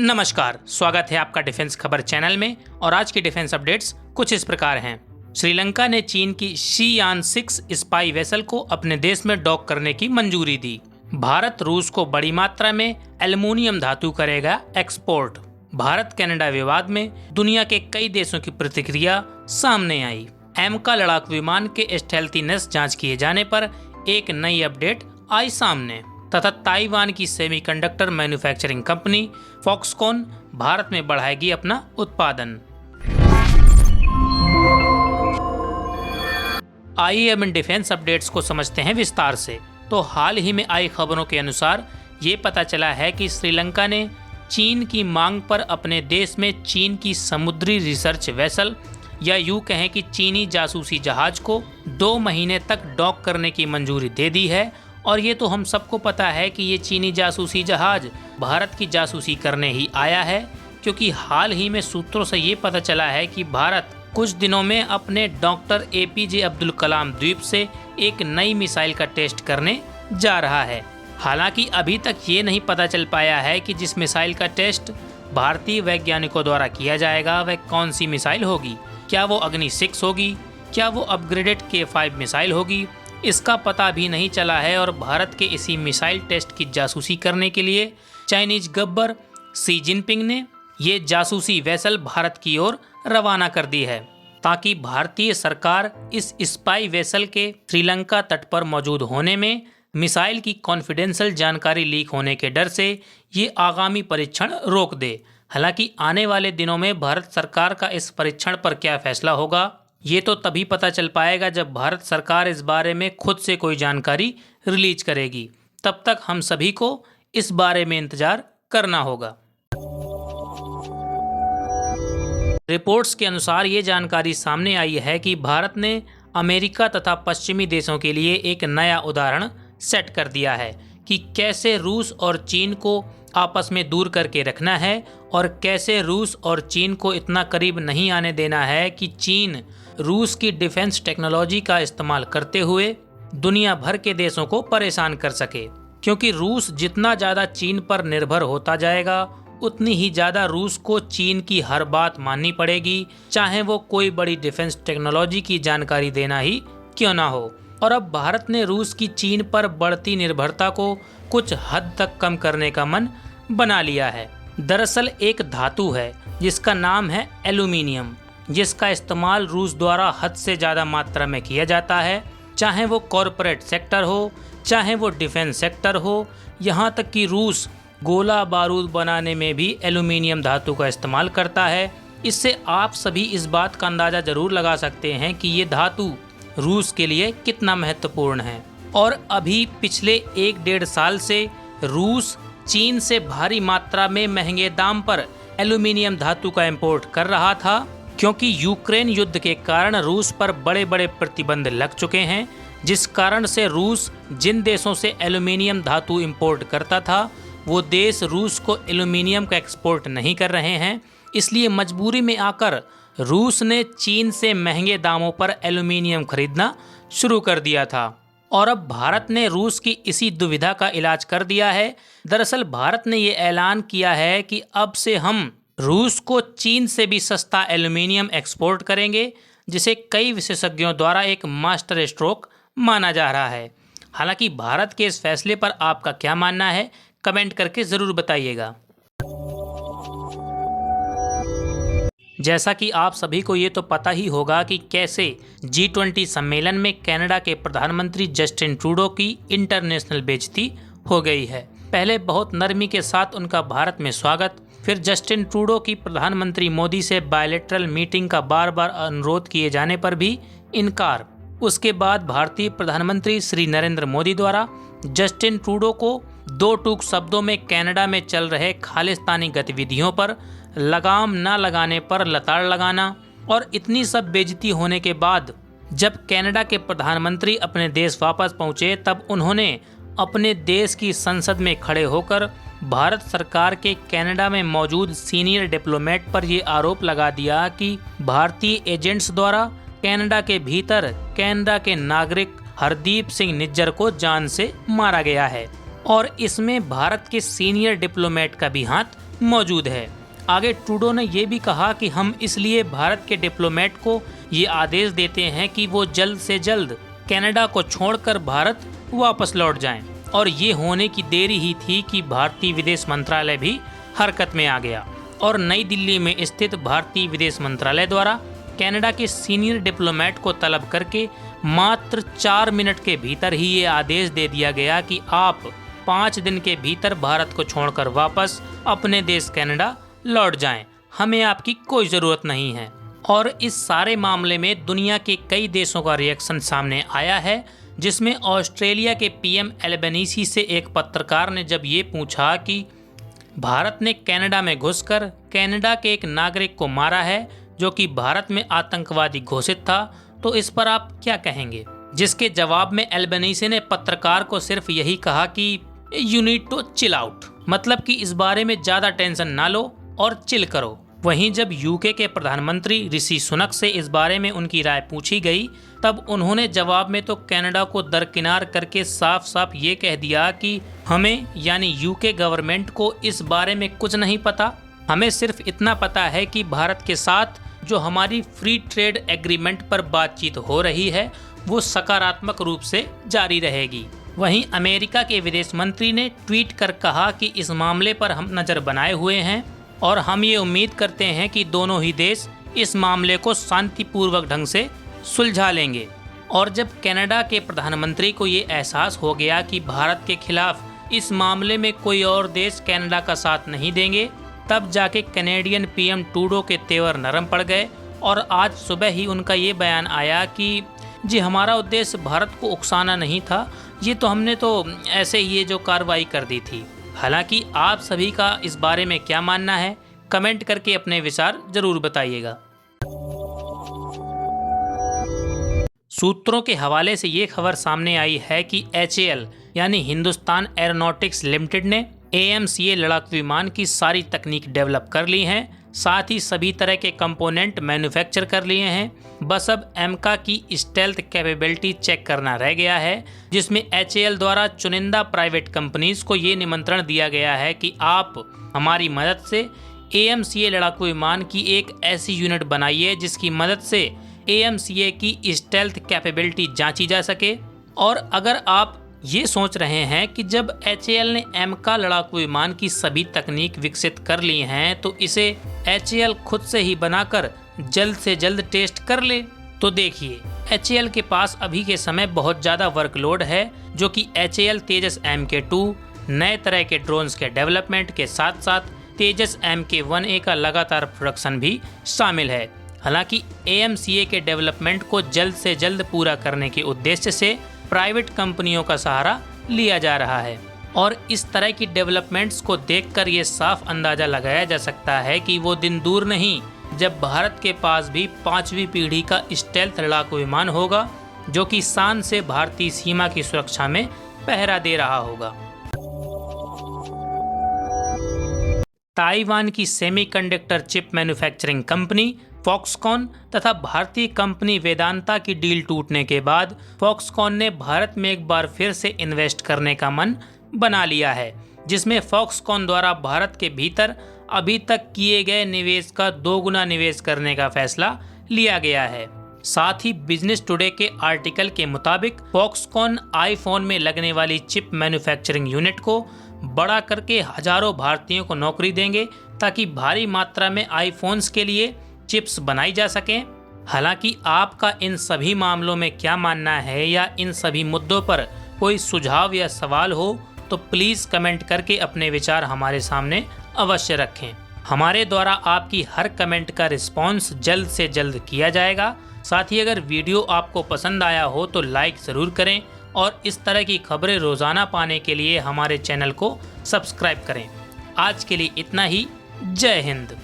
नमस्कार, स्वागत है आपका डिफेंस खबर चैनल में। और आज की डिफेंस अपडेट्स कुछ इस प्रकार हैं। श्रीलंका ने चीन की शीयान-6 स्पाई वेसल को अपने देश में डॉक करने की मंजूरी दी। भारत रूस को बड़ी मात्रा में एल्युमिनियम धातु करेगा एक्सपोर्ट। भारत कनाडा विवाद में दुनिया के कई देशों की प्रतिक्रिया सामने आई। एमका लड़ाकू विमान के स्टेल्थीनेस जांच किए जाने पर एक नई अपडेट आई सामने। तथा ताइवान की semiconductor manufacturing company Foxconn Bharat में बढ़ाएगी अपना उत्पादन। आइए अब इन डिफेंस अपडेट्स को समझते हैं विस्तार से। तो हाल ही में आई खबरों के अनुसार ये पता चला है कि श्रीलंका ने चीन की मांग पर अपने देश में चीन की समुद्री रिसर्च वेसल या यूं कहें कि चीनी जासूसी जहाज को 2 महीने तक डॉक करने की मंजूरी दे दी है। और ये तो हम सबको पता है कि ये चीनी जासूसी जहाज भारत की जासूसी करने ही आया है, क्योंकि हाल ही में सूत्रों से ये पता चला है कि भारत कुछ दिनों में अपने डॉक्टर APJ अब्दुल कलाम द्वीप से एक नई मिसाइल का टेस्ट करने जा रहा है। हालांकि अभी तक ये नहीं पता चल पाया है कि जिस मिसाइल का टेस्ट भारतीय वैज्ञानिकों द्वारा किया जाएगा वह कौन सी मिसाइल होगी। क्या वो अग्नि 6 होगी, क्या वो अपग्रेडेड K5 मिसाइल होगी, इसका पता भी नहीं चला है। और भारत के इसी मिसाइल टेस्ट की जासूसी करने के लिए चाइनीज गब्बर शी जिनपिंग ने ये जासूसी वेसल भारत की ओर रवाना कर दी है, ताकि भारतीय सरकार इस स्पाई वेसल के श्रीलंका तट पर मौजूद होने में मिसाइल की कॉन्फिडेंशियल जानकारी लीक होने के डर से ये आगामी परीक्षण रोक दे। हालांकि आने वाले दिनों में भारत सरकार का इस परीक्षण पर क्या फैसला होगा ये तो तभी पता चल पाएगा जब भारत सरकार इस बारे में खुद से कोई जानकारी रिलीज करेगी। तब तक हम सभी को इस बारे में इंतजार करना होगा। रिपोर्ट्स के अनुसार ये जानकारी सामने आई है कि भारत ने अमेरिका तथा पश्चिमी देशों के लिए एक नया उदाहरण सेट कर दिया है कि कैसे रूस और चीन को आपस में दूर करके रखना है और कैसे रूस और चीन को इतना करीब नहीं आने देना है कि चीन रूस की डिफेंस टेक्नोलॉजी का इस्तेमाल करते हुए दुनिया भर के देशों को परेशान कर सके। क्योंकि रूस जितना ज़्यादा चीन पर निर्भर होता जाएगा उतनी ही ज़्यादा रूस को चीन की हर बात माननी पड़ेगी, चाहे वो कोई बड़ी डिफेंस टेक्नोलॉजी की जानकारी देना ही क्यों ना हो। और अब भारत ने रूस की चीन पर बढ़ती निर्भरता को कुछ हद तक कम करने का मन बना लिया है। दरअसल एक धातु है जिसका नाम है एल्युमिनियम, जिसका इस्तेमाल रूस द्वारा हद से ज़्यादा मात्रा में किया जाता है, चाहे वो कॉरपोरेट सेक्टर हो, चाहे वो डिफेंस सेक्टर हो। यहाँ तक कि रूस गोला बारूद बनाने में भी एल्युमिनियम धातु का इस्तेमाल करता है। इससे आप सभी इस बात का अंदाज़ा ज़रूर लगा सकते हैं कि ये धातु रूस के लिए कितना महत्वपूर्ण है। और अभी पिछले 1-1.5 साल से रूस चीन से भारी मात्रा में महंगे दाम पर एल्युमिनियम धातु का इंपोर्ट कर रहा था, क्योंकि यूक्रेन युद्ध के कारण रूस पर बड़े बड़े प्रतिबंध लग चुके हैं, जिस कारण से रूस जिन देशों से एल्युमिनियम धातु इंपोर्ट करता था वो देश रूस को एल्युमिनियम का एक्सपोर्ट नहीं कर रहे हैं। इसलिए मजबूरी में आकर रूस ने चीन से महंगे दामों पर एल्युमिनियम खरीदना शुरू कर दिया था। और अब भारत ने रूस की इसी दुविधा का इलाज कर दिया है। दरअसल भारत ने ये ऐलान किया है कि अब से हम रूस को चीन से भी सस्ता एल्युमिनियम एक्सपोर्ट करेंगे, जिसे कई विशेषज्ञों द्वारा एक मास्टर स्ट्रोक माना जा रहा है। हालांकि भारत के इस फैसले पर आपका क्या मानना है, कमेंट करके ज़रूर बताइएगा। जैसा कि आप सभी को ये तो पता ही होगा कि कैसे G20 सम्मेलन में कनाडा के प्रधानमंत्री जस्टिन ट्रूडो की इंटरनेशनल बेइज्जती हो गई है। पहले बहुत नरमी के साथ उनका भारत में स्वागत, फिर जस्टिन ट्रूडो की प्रधानमंत्री मोदी से बायलैटरल मीटिंग का बार बार अनुरोध किए जाने पर भी इनकार। उसके बाद भारतीय प्रधानमंत्री श्री नरेंद्र मोदी द्वारा जस्टिन ट्रूडो को 2 टूक शब्दों में कनाडा में चल रहे खालिस्तानी गतिविधियों पर लगाम न लगाने पर लताड़ लगाना। और इतनी सब बेइज्जती होने के बाद जब कनाडा के प्रधानमंत्री अपने देश वापस पहुंचे, तब उन्होंने अपने देश की संसद में खड़े होकर भारत सरकार के कनाडा में मौजूद सीनियर डिप्लोमेट पर यह आरोप लगा दिया कि भारतीय एजेंट्स द्वारा कनाडा के भीतर कनाडा के नागरिक हरदीप सिंह निज्जर को जान से मारा गया है। और इसमें भारत के सीनियर डिप्लोमेट का भी हाथ मौजूद है। आगे ट्रूडो ने यह भी कहा कि हम इसलिए भारत के डिप्लोमेट को ये आदेश देते हैं कि वो जल्द से जल्द कनाडा को छोड़कर भारत वापस लौट जाएं। और ये होने की देरी ही थी कि भारतीय विदेश मंत्रालय भी हरकत में आ गया और नई दिल्ली में स्थित भारतीय विदेश मंत्रालय द्वारा कनाडा के सीनियर डिप्लोमेट को तलब करके मात्र 4 मिनट के भीतर ही ये आदेश दे दिया गया कि आप 5 दिन के भीतर भारत को छोड़कर वापस अपने देश कनाडा लौट जाएं। हमें आपकी कोई ज़रूरत नहीं है। और इस सारे मामले में दुनिया के कई देशों का रिएक्शन सामने आया है, जिसमें ऑस्ट्रेलिया के पीएम एल्बनीसी से एक पत्रकार ने जब ये पूछा कि भारत ने कनाडा में घुसकर कनाडा के एक नागरिक को मारा है जो कि भारत में आतंकवादी घोषित था, तो इस पर आप क्या कहेंगे? जिसके जवाब में एल्बनीसी ने पत्रकार को सिर्फ यही कहा कि you need to chill out, मतलब कि इस बारे में ज़्यादा टेंशन ना लो और चिल करो। वहीं जब यूके के प्रधानमंत्री ऋषि सुनक से इस बारे में उनकी राय पूछी गई, तब उन्होंने जवाब में तो कनाडा को दरकिनार करके साफ साफ ये कह दिया कि हमें यानी यूके गवर्नमेंट को इस बारे में कुछ नहीं पता। हमें सिर्फ इतना पता है कि भारत के साथ जो हमारी फ्री ट्रेड एग्रीमेंट पर बातचीत हो रही है वो सकारात्मक रूप से जारी रहेगी। वहीं अमेरिका के विदेश मंत्री ने ट्वीट कर कहा कि इस मामले पर हम नज़र बनाए हुए हैं और हम ये उम्मीद करते हैं कि दोनों ही देश इस मामले को शांतिपूर्वक ढंग से सुलझा लेंगे। और जब कनाडा के प्रधानमंत्री को ये एहसास हो गया कि भारत के खिलाफ इस मामले में कोई और देश कनाडा का साथ नहीं देंगे, तब जाके कैनेडियन पीएम ट्रूडो के तेवर नरम पड़ गए और आज सुबह ही उनका ये बयान आया कि जी हमारा उद्देश्य भारत को उकसाना नहीं था, ये तो हमने तो ऐसे ही ये जो कार्रवाई कर दी थी। हालांकि आप सभी का इस बारे में क्या मानना है, कमेंट करके अपने विचार जरूर बताइएगा। सूत्रों के हवाले से ये खबर सामने आई है कि HAL यानी हिंदुस्तान एरोनॉटिक्स लिमिटेड ने AMCA लड़ाकू विमान की सारी तकनीक डेवलप कर ली हैं, साथ ही सभी तरह के कंपोनेंट मैन्युफैक्चर कर लिए हैं। बस अब एमका की स्टेल्थ कैपेबिलिटी चेक करना रह गया है, जिसमें HAL द्वारा चुनिंदा प्राइवेट कंपनीज को ये निमंत्रण दिया गया है कि आप हमारी मदद से AMCA लड़ाकू विमान की एक ऐसी यूनिट बनाइए जिसकी मदद से AMCA की स्टेल्थ कैपेबिलिटी जांची जा सके। और अगर आप ये सोच रहे हैं कि जब HAL ने एमका लड़ाकू विमान की सभी तकनीक विकसित कर ली हैं तो इसे HAL खुद से ही बनाकर जल्द से जल्द टेस्ट कर ले, तो देखिए HAL के पास अभी के समय बहुत ज़्यादा वर्कलोड है, जो कि HAL तेजस MK2 नए तरह के ड्रोन्स के डेवलपमेंट के साथ साथ तेजस MK1A का लगातार प्रोडक्शन भी शामिल है। हालांकि AMCA के डेवलपमेंट को जल्द से जल्द पूरा करने के उद्देश्य से प्राइवेट कंपनियों का सहारा लिया जा रहा है और इस तरह की डेवलपमेंट्स को देखकर ये साफ अंदाज़ा लगाया जा सकता है कि वो दिन दूर नहीं जब भारत के पास भी 5वीं पीढ़ी का स्टेल्थ लड़ाकू विमान होगा, जो कि शान से भारतीय सीमा की सुरक्षा में पहरा दे रहा होगा। ताइवान की semiconductor chip manufacturing company Foxconn तथा भारतीय कंपनी वेदांता की डील टूटने के बाद फॉक्सकॉन ने भारत में एक बार फिर से इन्वेस्ट करने का मन बना लिया है, जिसमें फॉक्सकॉन द्वारा भारत के भीतर अभी तक किए गए निवेश का 2 गुना निवेश करने का फैसला लिया गया है। साथ ही बिजनेस टुडे के आर्टिकल के मुताबिक फॉक्सकॉन आईफोन में लगने वाली चिप मैन्युफैक्चरिंग यूनिट को बड़ा करके हजारों भारतीयों को नौकरी देंगे ताकि भारी मात्रा में आईफोन्स के लिए चिप्स बनाई जा सकें। हालांकि आपका इन सभी मामलों में क्या मानना है या इन सभी मुद्दों पर कोई सुझाव या सवाल हो तो प्लीज़ कमेंट करके अपने विचार हमारे सामने अवश्य रखें। हमारे द्वारा आपकी हर कमेंट का रिस्पॉन्स जल्द से जल्द किया जाएगा। साथ ही अगर वीडियो आपको पसंद आया हो तो लाइक ज़रूर करें और इस तरह की खबरें रोज़ाना पाने के लिए हमारे चैनल को सब्सक्राइब करें। आज के लिए इतना ही। जय हिंद।